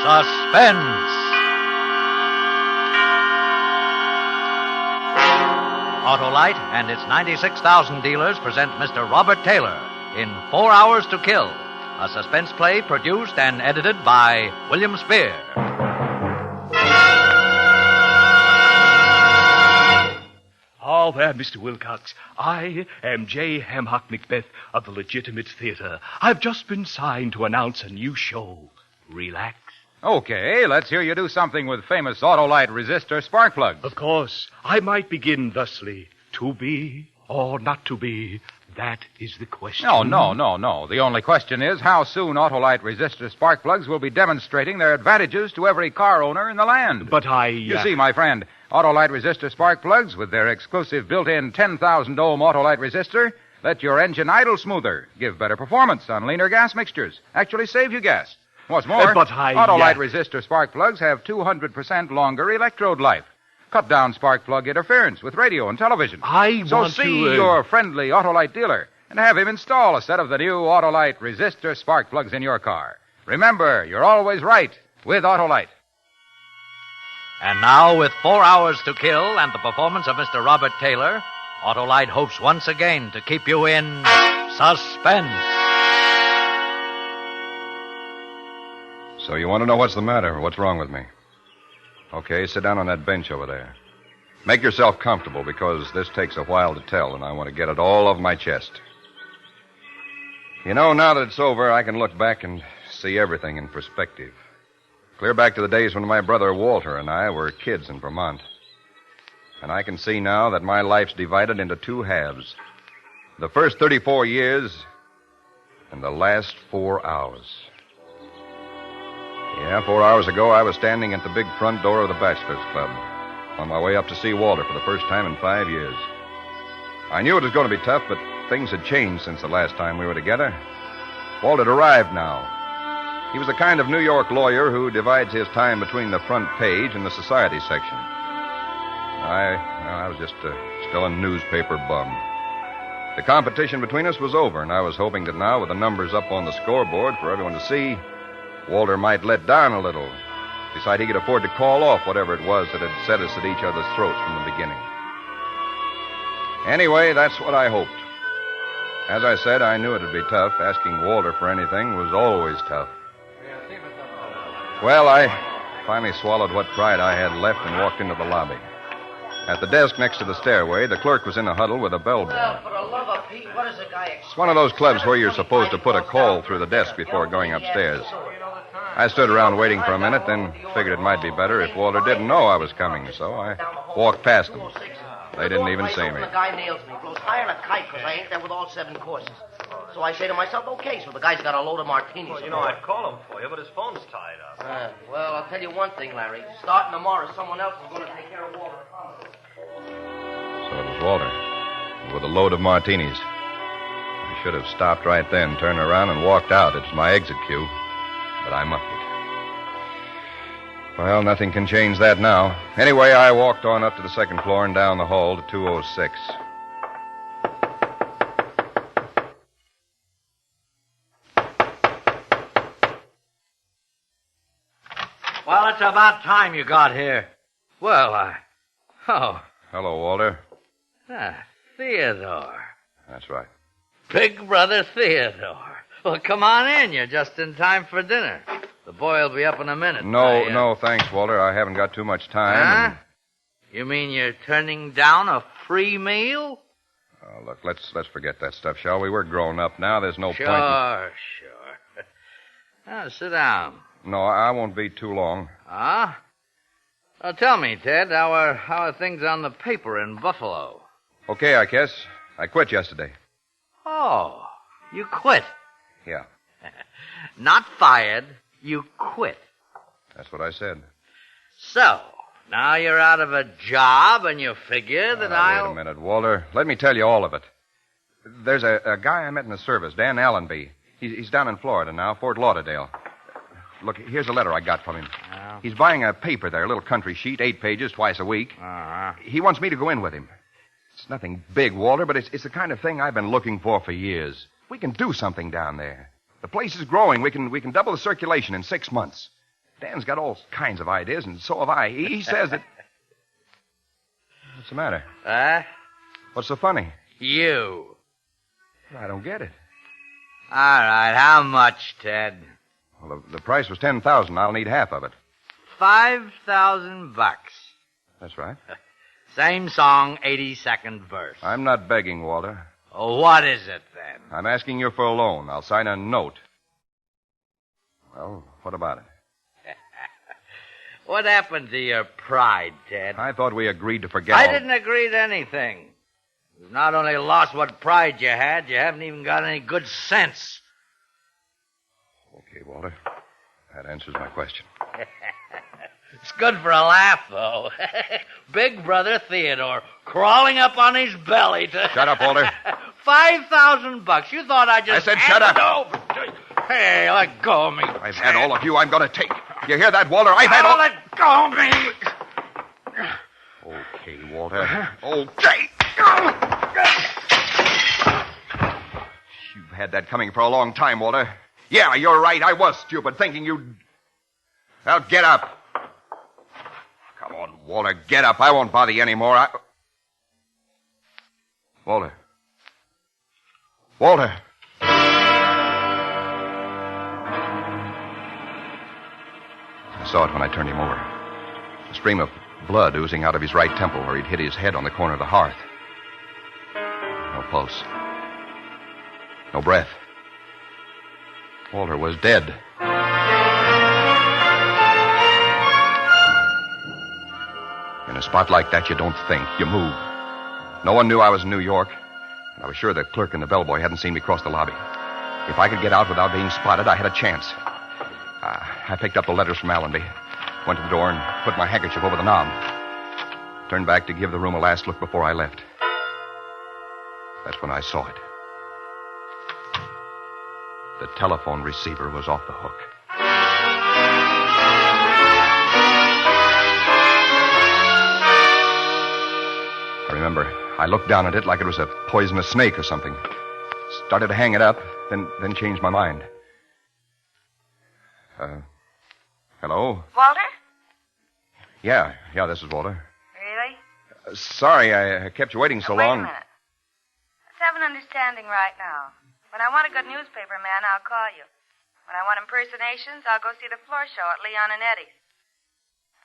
Suspense. Autolite and its 96,000 dealers present Mr. Robert Taylor in 4 Hours to Kill, a suspense play produced and edited by William Spear. Oh, there, Mr. Wilcox. I am J. Hamhock Macbeth of the Legitimate Theater. I've just been signed to announce a new show. Relax. Okay, let's hear you do something with famous Autolite resistor spark plugs. Of course, I might begin thusly. To be or not to be, that is the question. No. The only question is how soon Autolite resistor spark plugs will be demonstrating their advantages to every car owner in the land. But You see, my friend, Autolite resistor spark plugs with their exclusive built-in 10,000 ohm Autolite resistor let your engine idle smoother, give better performance on leaner gas mixtures, actually save you gas. What's more, Autolite resistor spark plugs have 200% longer electrode life. Cut down spark plug interference with radio and television. So see your friendly Autolite dealer and have him install a set of the new Autolite resistor spark plugs in your car. Remember, you're always right with Autolite. And now, with 4 Hours to Kill and the performance of Mr. Robert Taylor, Autolite hopes once again to keep you in suspense. So you want to know what's the matter? What's wrong with me? Okay, sit down on that bench over there. Make yourself comfortable, because this takes a while to tell, and I want to get it all off my chest. You know, now that it's over, I can look back and see everything in perspective. Clear back to the days when my brother Walter and I were kids in Vermont. And I can see now that my life's divided into two halves. The first 34 years and the last 4 hours. Yeah, 4 hours ago, I was standing at the big front door of the Bachelors Club, on my way up to see Walter for the first time in 5 years. I knew it was going to be tough, but things had changed since the last time we were together. Walt had arrived now. He was the kind of New York lawyer who divides his time between the front page and the society section. I was just still a newspaper bum. The competition between us was over, and I was hoping that now, with the numbers up on the scoreboard for everyone to see, Walter might let down a little. Decide he could afford to call off whatever it was that had set us at each other's throats from the beginning. Anyway, that's what I hoped. As I said, I knew it'd be tough. Asking Walter for anything was always tough. Well, I finally swallowed what pride I had left and walked into the lobby. At the desk next to the stairway, the clerk was in a huddle with a bellboy. Well, for the love of Pete, what is the guy expect? It's one of those clubs where you're supposed to put a call through the desk before going upstairs. I stood around waiting for a minute, then figured it might be better if Walter didn't know I was coming, so I walked past them. They didn't even see me. The guy nails me, blows higher than a kite because I ain't there with all 7 courses. So I say to myself, okay, so the guy's got a load of martinis. Well, you know, I'd call him for you, but his phone's tied up. Well, I'll tell you one thing, Larry. Starting tomorrow, someone else is going to take care of Walter. So it was Walter, with a load of martinis. I should have stopped right then, turned around, and walked out. It's my exit cue. But I muffed it. Well, nothing can change that now. Anyway, I walked on up to the second floor and down the hall to 206. Well, it's about time you got here. Well, Oh. Hello, Walter. Theodore. That's right. Big brother Theodore. Well, come on in. You're just in time for dinner. The boy will be up in a minute. No, thanks, Walter. I haven't got too much time. Huh? You mean you're turning down a free meal? Oh, look, let's forget that stuff, shall we? We're grown up now. There's no point. Sure. Now, sit down. No, I won't be too long. Huh? Well, tell me, Ted, how are things on the paper in Buffalo? Okay, I guess. I quit yesterday. Oh, you quit? Yeah. Not fired, you quit. That's what I said. So, now you're out of a job and you figure that Wait a minute, Walter. Let me tell you all of it. There's a guy I met in the service, Dan Allenby. He's down in Florida now, Fort Lauderdale. Look, here's a letter I got from him. Oh. He's buying a paper there, a little country sheet, 8 pages, twice a week. Uh-huh. He wants me to go in with him. It's nothing big, Walter, but it's the kind of thing I've been looking for years. We can do something down there. The place is growing. We can double the circulation in 6 months. Dan's got all kinds of ideas, and so have I. He says that... What's the matter? Huh? What's so funny? You. I don't get it. All right, how much, Ted? Well, the price was $10,000. I'll need half of it. $5,000. That's right. Same song, 82nd verse. I'm not begging, Walter. Oh, what is it, then? I'm asking you for a loan. I'll sign a note. Well, what about it? What happened to your pride, Ted? I thought we agreed to forget I all... didn't agree to anything. You've not only lost what pride you had, you haven't even got any good sense. Okay, Walter. That answers my question. It's good for a laugh, though. Big brother Theodore crawling up on his belly to... Shut up, Walter. $5,000. You thought I just... I said shut up. Over. Hey, let go of me. I've had all of you I'm going to take. You hear that, Walter? I've had all... Let go of me. Okay, Walter. Okay. You've had that coming for a long time, Walter. Yeah, you're right. I was stupid, thinking you'd... Well, get up. Come on, Walter, get up. I won't bother you anymore. Walter. Walter. I saw it when I turned him over. A stream of blood oozing out of his right temple where he'd hit his head on the corner of the hearth. No pulse. No breath. Walter was dead. In a spot like that, you don't think. You move. No one knew I was in New York, and I was sure the clerk and the bellboy hadn't seen me cross the lobby. If I could get out without being spotted, I had a chance. I picked up the letters from Allenby, went to the door, and put my handkerchief over the knob. Turned back to give the room a last look before I left. That's when I saw it. The telephone receiver was off the hook. I remember I looked down at it like it was a poisonous snake or something. Started to hang it up, then changed my mind. Hello? Walter? Yeah, this is Walter. Really? Sorry I kept you waiting so long. Wait a minute. Let's have an understanding right now. When I want a good newspaper man, I'll call you. When I want impersonations, I'll go see the floor show at Leon and Eddie's.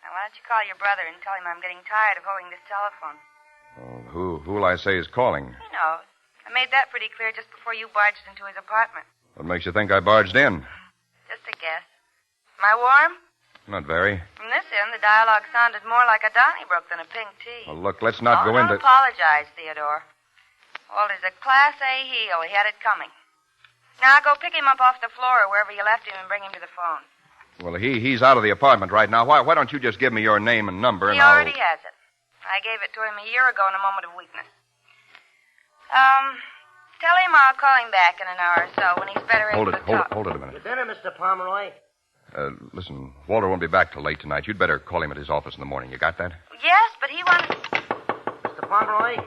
Now, why don't you call your brother and tell him I'm getting tired of holding this telephone? Oh, who'll I say is calling? He knows. I made that pretty clear just before you barged into his apartment. What makes you think I barged in? Just a guess. Am I warm? Not very. From this end, the dialogue sounded more like a Donnybrook than a pink tea. Well, look, let's not go into... Don't apologize, Theodore. Walter's a Class A heel. He had it coming. Now, go pick him up off the floor or wherever you left him and bring him to the phone. Well, he's out of the apartment right now. Why don't you just give me your name and number and He already has it. I gave it to him a year ago in a moment of weakness. Tell him I'll call him back in an hour or so when he's better able to talk. Hold it a minute. Your dinner, Mr. Pomeroy? Listen, Walter won't be back till late tonight. You'd better call him at his office in the morning. You got that? Yes, but he wanted... Mr. Pomeroy?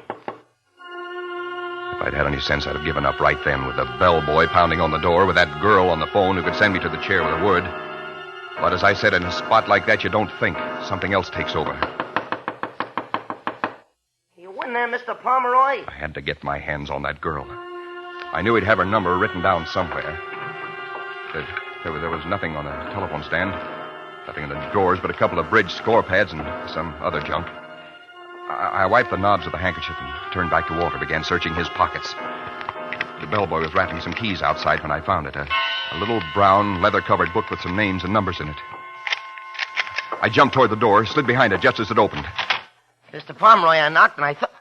If I'd had any sense, I'd have given up right then with the bellboy pounding on the door, with that girl on the phone who could send me to the chair with a word. But as I said, in a spot like that, you don't think. Something else takes over. You win there, Mr. Pomeroy? I had to get my hands on that girl. I knew he'd have her number written down somewhere. There was nothing on the telephone stand. Nothing in the drawers but a couple of bridge score pads and some other junk. I wiped the knobs of the handkerchief and turned back to Walter, began searching his pockets. The bellboy was rattling some keys outside when I found it. A little brown, leather-covered book with some names and numbers in it. I jumped toward the door, slid behind it just as it opened. Mr. Pomeroy, I knocked and I thought...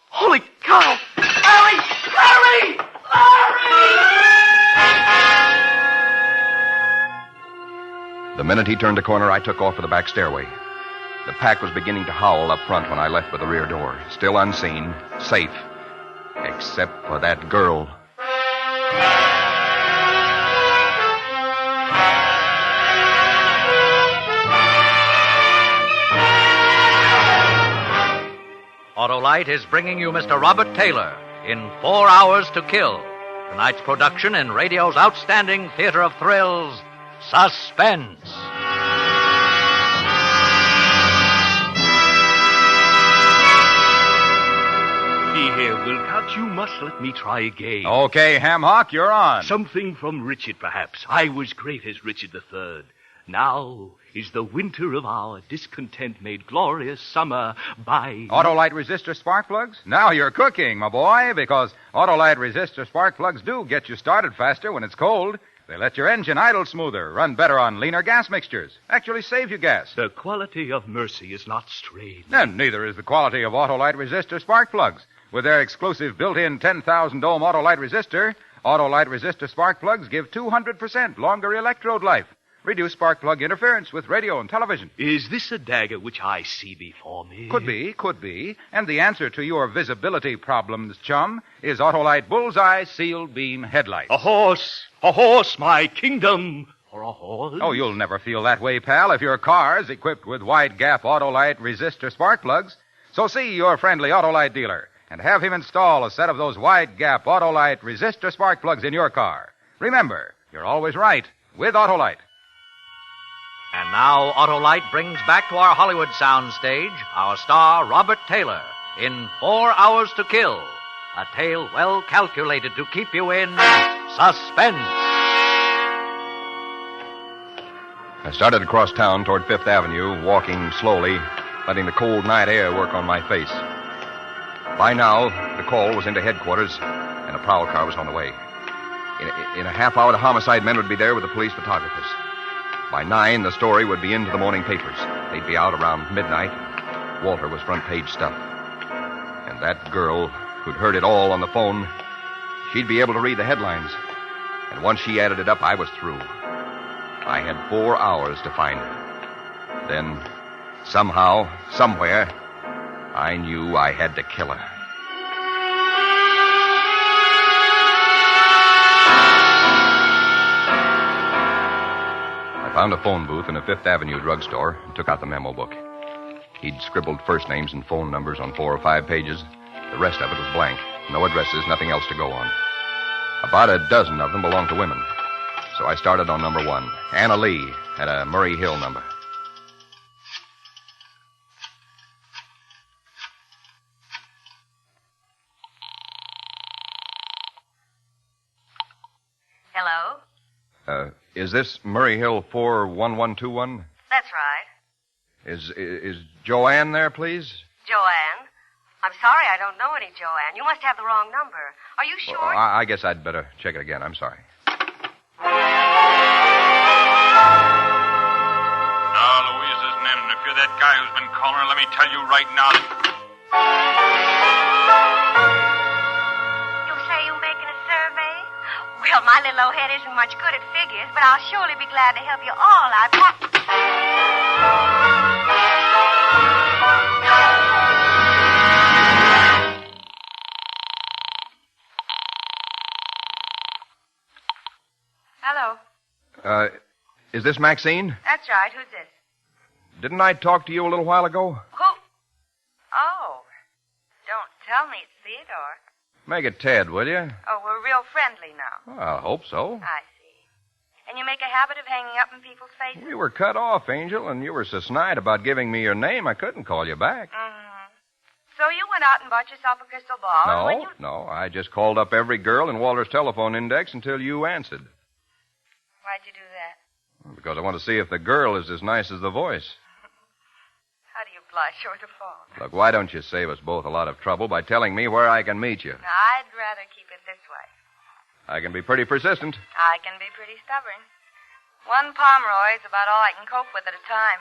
Holy cow! Larry! Larry! Larry! The minute he turned the corner, I took off for the back stairway. The pack was beginning to howl up front when I left by the rear door. Still unseen, safe, except for that girl. Autolite is bringing you Mr. Robert Taylor in 4 Hours to Kill. Tonight's production in radio's outstanding theater of thrills, Suspense. See here, Wilcox, you must let me try again. Okay, Ham-Hock, you're on. Something from Richard, perhaps. I was great as Richard III. Now is the winter of our discontent made glorious summer by... Autolite resistor spark plugs? Now you're cooking, my boy, because Autolite resistor spark plugs do get you started faster when it's cold. They let your engine idle smoother, run better on leaner gas mixtures, actually save you gas. The quality of mercy is not strained. And neither is the quality of Autolite resistor spark plugs. With their exclusive built-in 10,000 ohm Autolite resistor spark plugs give 200% longer electrode life. Reduce spark plug interference with radio and television. Is this a dagger which I see before me? Could be. And the answer to your visibility problems, chum, is Autolite Bullseye Sealed Beam Headlights. A horse, my kingdom. For a horse? Oh, you'll never feel that way, pal, if your car's equipped with wide-gap Autolite resistor spark plugs. So see your friendly Autolite dealer and have him install a set of those wide-gap Autolite resistor spark plugs in your car. Remember, you're always right with Autolite. And now Autolite brings back to our Hollywood soundstage our star, Robert Taylor, in 4 Hours to Kill, a tale well calculated to keep you in suspense. I started across town toward Fifth Avenue, walking slowly, letting the cold night air work on my face. By now, the call was into headquarters, and a prowl car was on the way. In a half hour, the homicide men would be there with the police photographers. By 9, the story would be into the morning papers. They'd be out around midnight. Walter was front-page stuff. And that girl who'd heard it all on the phone, she'd be able to read the headlines. And once she added it up, I was through. I had 4 hours to find her. Then, somehow, somewhere, I knew I had to kill her. I found a phone booth in a Fifth Avenue drugstore and took out the memo book. He'd scribbled first names and phone numbers on 4 or 5 pages. The rest of it was blank. No addresses, nothing else to go on. About a dozen of them belonged to women. So I started on number 1. Anna Lee had a Murray Hill number. Hello? Is this Murray Hill 41121? That's right. Is Joanne there, please? Joanne? I'm sorry, I don't know any Joanne. You must have the wrong number. Are you sure? Well, I guess I'd better check it again. I'm sorry. Now, Louise isn't in. If you're that guy who's been calling her, let me tell you right now that... You say you're making a survey? Well, my little old head isn't much good at figures, but I'll surely be glad to help you all out. Hello. Is this Maxine? That's right. Who's this? Didn't I talk to you a little while ago? Who? Oh. Don't tell me it's Theodore. Make it Ted, will you? Oh, we're real friendly now. Well, I hope so. I see. And you make a habit of hanging up in people's faces? We were cut off, Angel, and you were so snide about giving me your name, I couldn't call you back. Mm-hmm. So you went out and bought yourself a crystal ball? and when you... No. I just called up every girl in Walter's telephone index until you answered. Why'd you do that? Because I want to see if the girl is as nice as the voice. How do you blush over the phone? Look, why don't you save us both a lot of trouble by telling me where I can meet you? I'd rather keep it this way. I can be pretty persistent. I can be pretty stubborn. One Pomeroy's about all I can cope with at a time.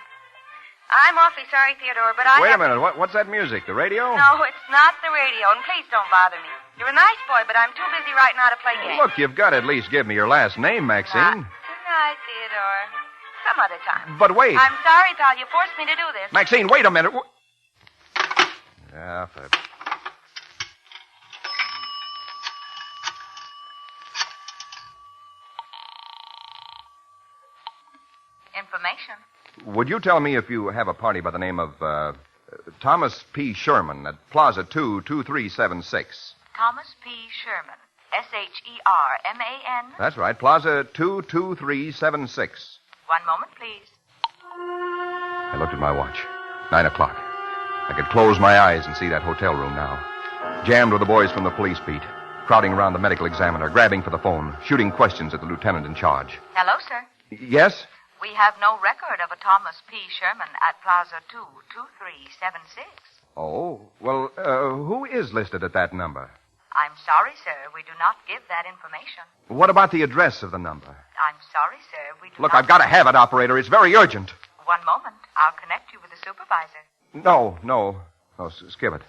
I'm awfully sorry, Theodore, but Wait a minute. What's that music? The radio? No, it's not the radio, and please don't bother me. You're a nice boy, but I'm too busy right now to play games. Look, you've got to at least give me your last name, Maxine. Good night, Theodore. Some other time. But wait. I'm sorry, pal. You forced me to do this. Maxine, wait a minute. Yeah, Information. Would you tell me if you have a party by the name of Thomas P. Sherman at Plaza 2, 2376? Thomas P. Sherman. Sherman. That's right. Plaza 22376. One moment, please. I looked at my watch. 9 o'clock. I could close my eyes and see that hotel room now. Jammed with the boys from the police beat, crowding around the medical examiner, grabbing for the phone, shooting questions at the lieutenant in charge. Hello, sir. Yes? We have no record of a Thomas P. Sherman at Plaza 22376. Oh, well, who is listed at that number? I'm sorry, sir. We do not give that information. What about the address of the number? I'm sorry, sir. We do Look, not... I've got to have it, operator. It's very urgent. One moment. I'll connect you with the supervisor. No, skip it.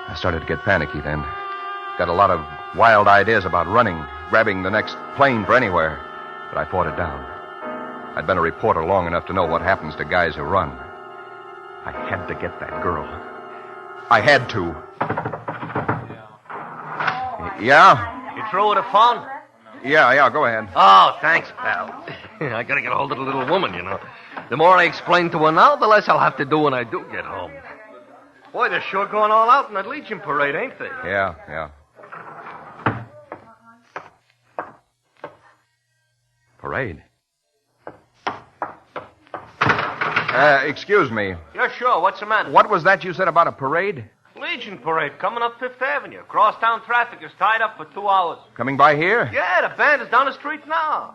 I started to get panicky then. Got a lot of wild ideas about running, grabbing the next plane for anywhere. But I fought it down. I'd been a reporter long enough to know what happens to guys who run. I had to get that girl. I had to. Yeah? You through with a phone? Yeah, go ahead. Oh, thanks, pal. I gotta get a hold of the little woman, you know. The more I explain to her now, the less I'll have to do when I do get home. Boy, they're sure going all out in that Legion parade, ain't they? Yeah. Parade? Excuse me. Yeah, sure. What's the matter? What was that you said about a parade? Legion parade coming up Fifth Avenue. Crosstown traffic is tied up for 2 hours. Coming by here? Yeah, the band is down the street now.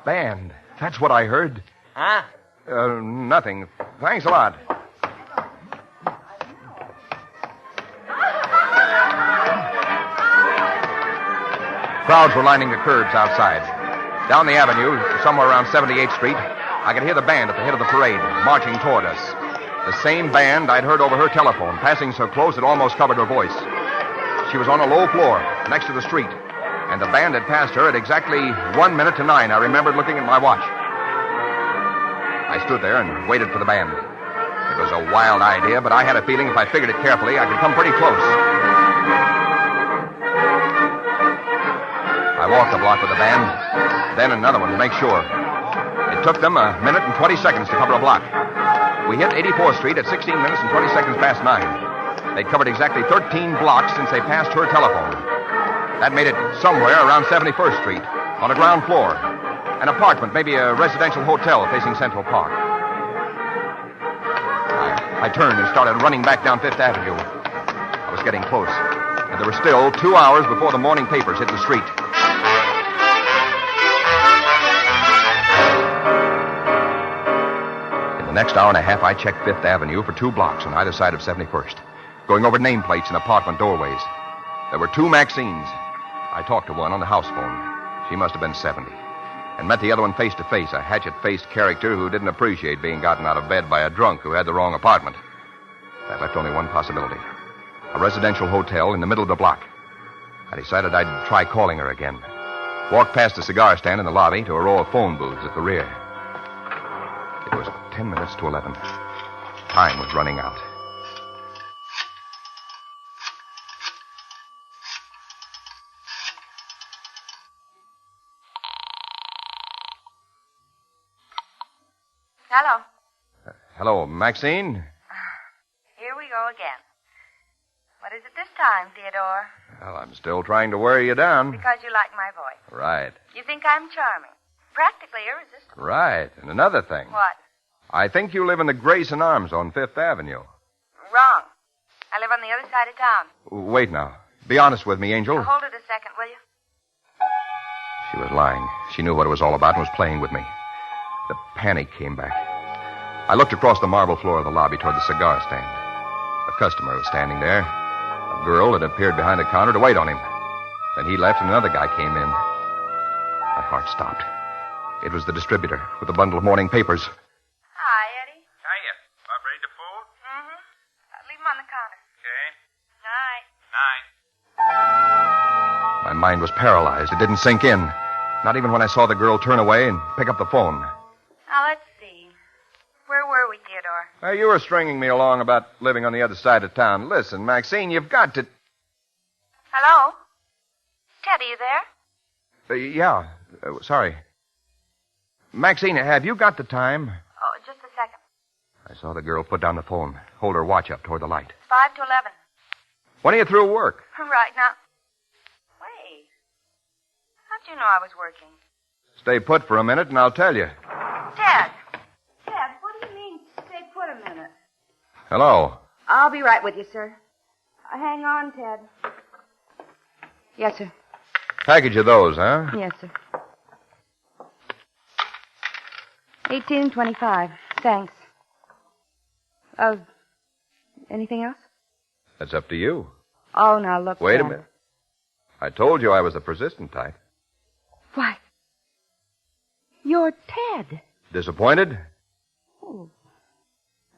Band. That's what I heard. Huh? Nothing. Thanks a lot. Crowds were lining the curbs outside. Down the avenue, somewhere around 78th Street, I could hear the band at the head of the parade, marching toward us. The same band I'd heard over her telephone, passing so close it almost covered her voice. She was on a low floor, next to the street, and the band had passed her at exactly 1 minute to 9. I remembered looking at my watch. I stood there and waited for the band. It was a wild idea, but I had a feeling if I figured it carefully, I could come pretty close. I walked the block with the band, then another one to make sure. It took them 1 minute and 20 seconds to cover a block. We hit 84th Street at 16 minutes and 20 seconds past 9. They'd covered exactly 13 blocks since they passed her telephone. That made it somewhere around 71st Street, on a ground floor. An apartment, maybe a residential hotel facing Central Park. I turned and started running back down Fifth Avenue. I was getting close, and there were still 2 hours before the morning papers hit the street. In the next hour and a half, I checked Fifth Avenue for 2 blocks on either side of 71st, going over nameplates and apartment doorways. There were 2 Maxines. I talked to one on the house phone. She must have been 70. And met the other one face to face, a hatchet-faced character who didn't appreciate being gotten out of bed by a drunk who had the wrong apartment. That left only one possibility. A residential hotel in the middle of the block. I decided I'd try calling her again. Walked past a cigar stand in the lobby to a row of phone booths at the rear. It was 10 minutes to 11. Time was running out. Hello. Hello, Maxine? Here we go again. What is it this time, Theodore? Well, I'm still trying to wear you down. Because you like my voice. Right. You think I'm charming. Practically irresistible. Right. And another thing. What? I think you live in the Grayson Arms on Fifth Avenue. Wrong. I live on the other side of town. Wait now. Be honest with me, Angel. Now, hold it a second, will you? She was lying. She knew what it was all about and was playing with me. The panic came back. I looked across the marble floor of the lobby toward the cigar stand. A customer was standing there. A girl had appeared behind the counter to wait on him. Then he left and another guy came in. My heart stopped. It was the distributor with a bundle of morning papers. Hi, Eddie. Hiya. About ready to fold? Mm-hmm. Leave him on the counter. Okay. Night. Night. My mind was paralyzed. It didn't sink in. Not even when I saw the girl turn away and pick up the phone. Now, let's see. Where were we, Theodore? You were stringing me along about living on the other side of town. Listen, Maxine, you've got to... Hello? Ted, are you there? Yeah. Sorry. Maxine, have you got the time? Oh, just a second. I saw the girl put down the phone, hold her watch up toward the light. 5 to 11. When are you through work? Right now. Wait. How'd you know I was working? Stay put for a minute, and I'll tell you. Ted. Ted, what do you mean, stay put a minute? Hello. I'll be right with you, sir. Hang on, Ted. Yes, sir. Package of those, huh? Yes, sir. $18.25. Thanks. Anything else? That's up to you. Oh, now look. Wait a Ted. minute. I told you I was the persistent type. Why? You're Ted. Disappointed? Oh,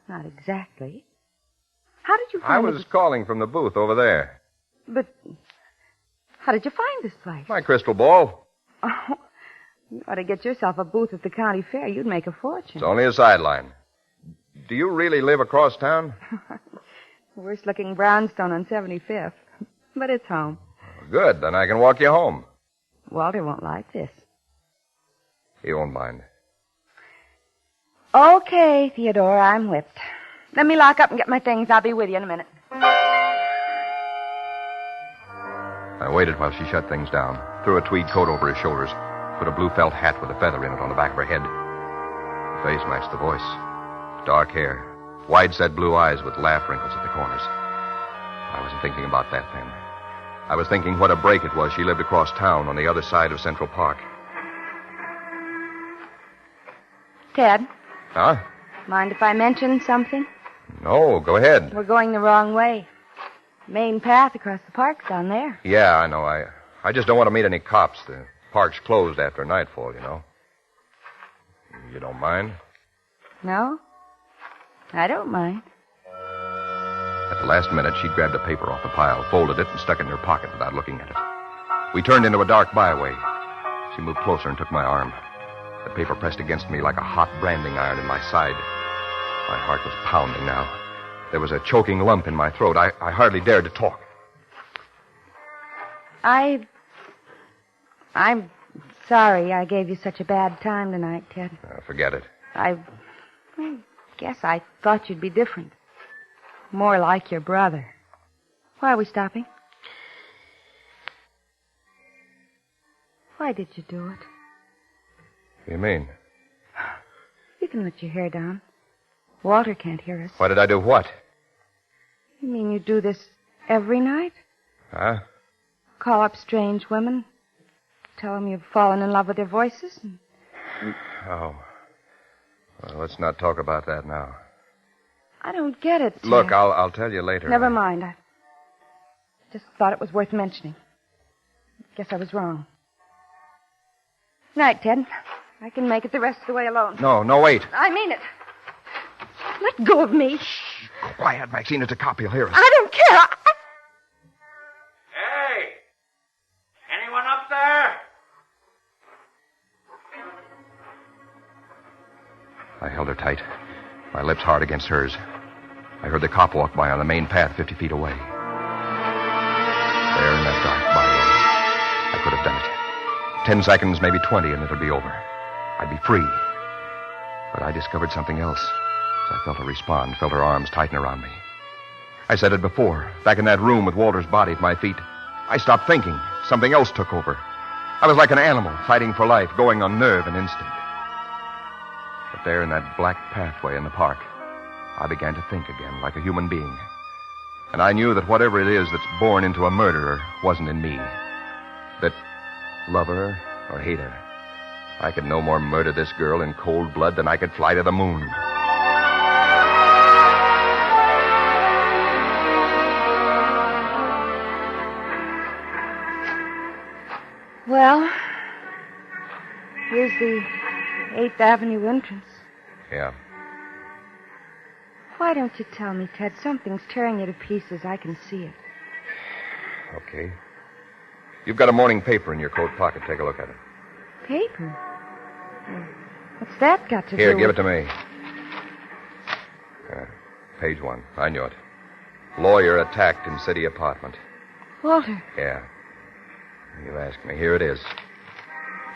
not exactly. How did you find I was calling from the booth over there. But how did you find this place? My crystal ball. Oh, you ought to get yourself a booth at the county fair. You'd make a fortune. It's only a sideline. Do you really live across town? Worst-looking brownstone on 75th. But it's home. Good, then I can walk you home. Walter won't like this. He won't mind. Okay, Theodore, I'm whipped. Let me lock up and get my things. I'll be with you in a minute. I waited while she shut things down, threw a tweed coat over his shoulders, put a blue felt hat with a feather in it on the back of her head. The face matched the voice. Dark hair, wide-set blue eyes with laugh wrinkles at the corners. I wasn't thinking about that then. I was thinking what a break it was she lived across town on the other side of Central Park. Ted, Huh? mind if I mention something? No, go ahead. We're going the wrong way. Main path across the park's down there. Yeah, I know. I just don't want to meet any cops. The park's closed after nightfall, you know. You don't mind? No? I don't mind. At the last minute, she grabbed a paper off the pile, folded it, and stuck it in her pocket without looking at it. We turned into a dark byway. She moved closer and took my arm. The paper pressed against me like a hot branding iron in my side. My heart was pounding now. There was a choking lump in my throat. I hardly dared to talk. I'm sorry I gave you such a bad time tonight, Ted. Forget it. I guess I thought you'd be different. More like your brother. Why are we stopping? Why did you do it? What do you mean? You can let your hair down. Walter can't hear us. Why did I do what? You mean you do this every night? Huh? Call up strange women, tell them you've fallen in love with their voices? Oh. Well, let's not talk about that now. I don't get it, Ted. Look, I'll tell you later. Never mind. I just thought it was worth mentioning. Guess I was wrong. Night, Ted. I can make it the rest of the way alone. No, wait. I mean it. Let go of me. Shh. Quiet, Maxine. It's a cop. He'll hear us. I don't care. Hey! Anyone up there? I held her tight, my lips hard against hers. I heard the cop walk by on the main path 50 feet away. There in that dark byway, I could have done it. 10 seconds, maybe 20, and it'll be over. I'd be free. But I discovered something else. As I felt her respond, felt her arms tighten around me. I said it before, back in that room with Walter's body at my feet. I stopped thinking. Something else took over. I was like an animal, fighting for life, going on nerve and instinct. But there in that black pathway in the park, I began to think again like a human being. And I knew that whatever it is that's born into a murderer wasn't in me. That, love her or hate her, I could no more murder this girl in cold blood than I could fly to the moon. Well, here's the 8th Avenue entrance. Yeah. Why don't you tell me, Ted? Something's tearing you to pieces. I can see it. Okay. You've got a morning paper in your coat pocket. Take a look at it. Paper? What's that got to do Here, with... give it to me. Page 1. I knew it. Lawyer attacked in city apartment. Walter. Yeah. You asked me. Here it is.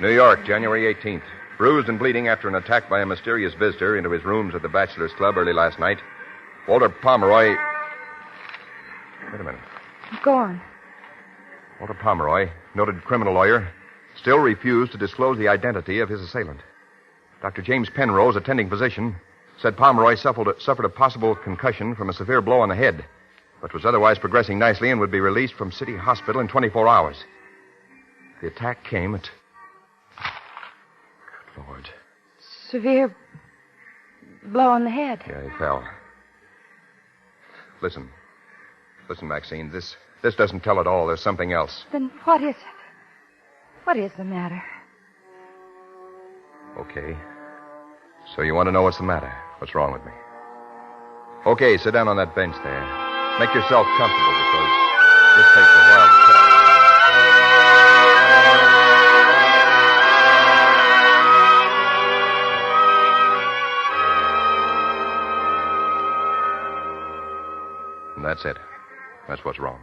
New York, January 18th. Bruised and bleeding after an attack by a mysterious visitor into his rooms at the Bachelor's Club early last night. Walter Pomeroy... Wait a minute. Go on. Walter Pomeroy, noted criminal lawyer, still refused to disclose the identity of his assailant. Dr. James Penrose, attending physician, said Pomeroy suffered a possible concussion from a severe blow on the head, but was otherwise progressing nicely and would be released from City Hospital in 24 hours. The attack came at... Good Lord. Severe blow on the head. Yeah, he fell. Listen, Maxine, this doesn't tell it all. There's something else. Then what is it? What is the matter? Okay. So you want to know what's the matter? What's wrong with me? Okay, sit down on that bench there. Make yourself comfortable because this takes a while to tell. And that's it. That's what's wrong.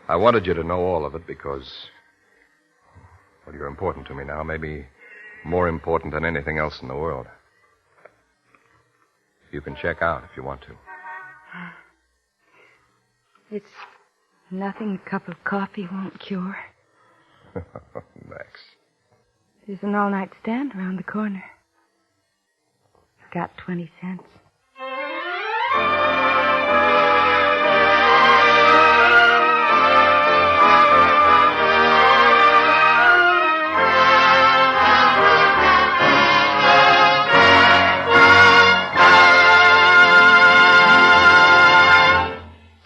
I wanted you to know all of it because, well, you're important to me now, maybe more important than anything else in the world. You can check out if you want to. It's nothing a cup of coffee won't cure. Max. There's an all-night stand around the corner. I've got 20 cents.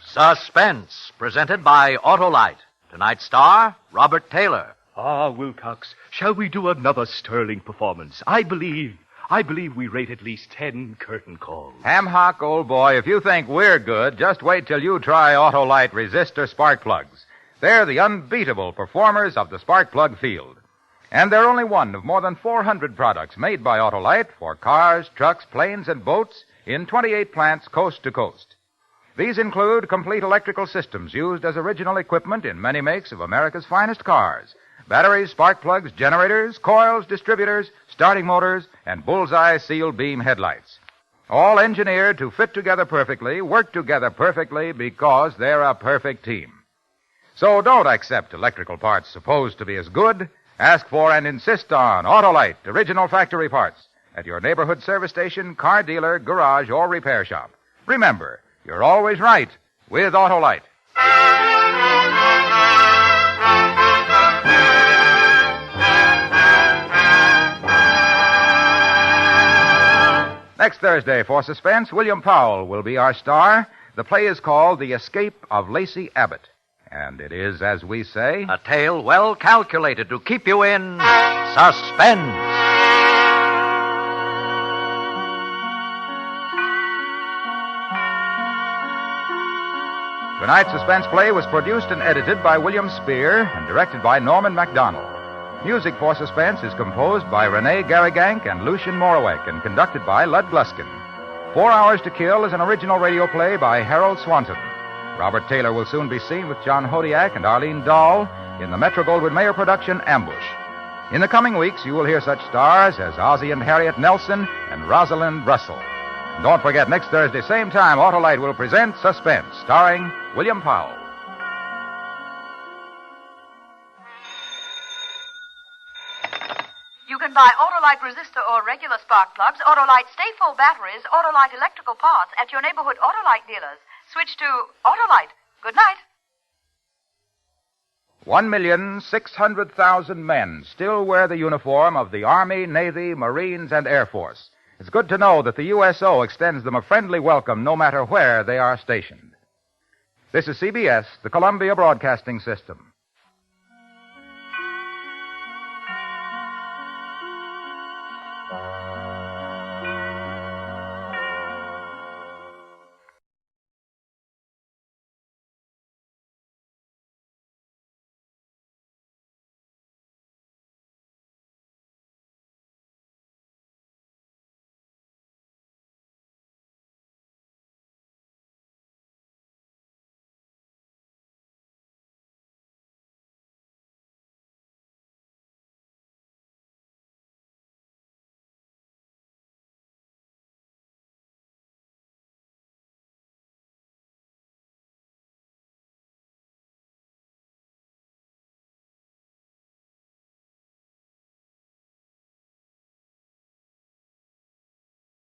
Suspense, presented by Autolite. Tonight's star, Robert Taylor. Ah, Wilcox, shall we do another sterling performance? I believe we rate at least 10 curtain calls. Ham hock, old boy, if you think we're good, just wait till you try Autolite resistor spark plugs. They're the unbeatable performers of the spark plug field. And they're only one of more than 400 products made by Autolite for cars, trucks, planes, and boats in 28 plants coast to coast. These include complete electrical systems used as original equipment in many makes of America's finest cars. Batteries, spark plugs, generators, coils, distributors, starting motors, and bullseye sealed beam headlights. All engineered to fit together perfectly, work together perfectly because they're a perfect team. So don't accept electrical parts supposed to be as good. Ask for and insist on Autolite original factory parts at your neighborhood service station, car dealer, garage, or repair shop. Remember, you're always right with Autolite. Next Thursday for Suspense, William Powell will be our star. The play is called The Escape of Lacey Abbott. And it is, as we say, A tale well calculated to keep you in suspense. Tonight's suspense play was produced and edited by William Spear and directed by Norman MacDonald. Music for Suspense is composed by Renee Garrigank and Lucien Morawek and conducted by Lud Gluskin. 4 Hours to Kill is an original radio play by Harold Swanson. Robert Taylor will soon be seen with John Hodiak and Arlene Dahl in the Metro-Goldwyn-Mayer production Ambush. In the coming weeks, you will hear such stars as Ozzie and Harriet Nelson and Rosalind Russell. And don't forget, next Thursday, same time, Autolite will present Suspense, starring William Powell. You can buy Autolite resistor or regular spark plugs, Autolite stay-full batteries, Autolite electrical parts at your neighborhood Autolite dealers. Switch to Autolite. Good night. 1,600,000 men still wear the uniform of the Army, Navy, Marines, and Air Force. It's good to know that the USO extends them a friendly welcome no matter where they are stationed. This is CBS, the Columbia Broadcasting System.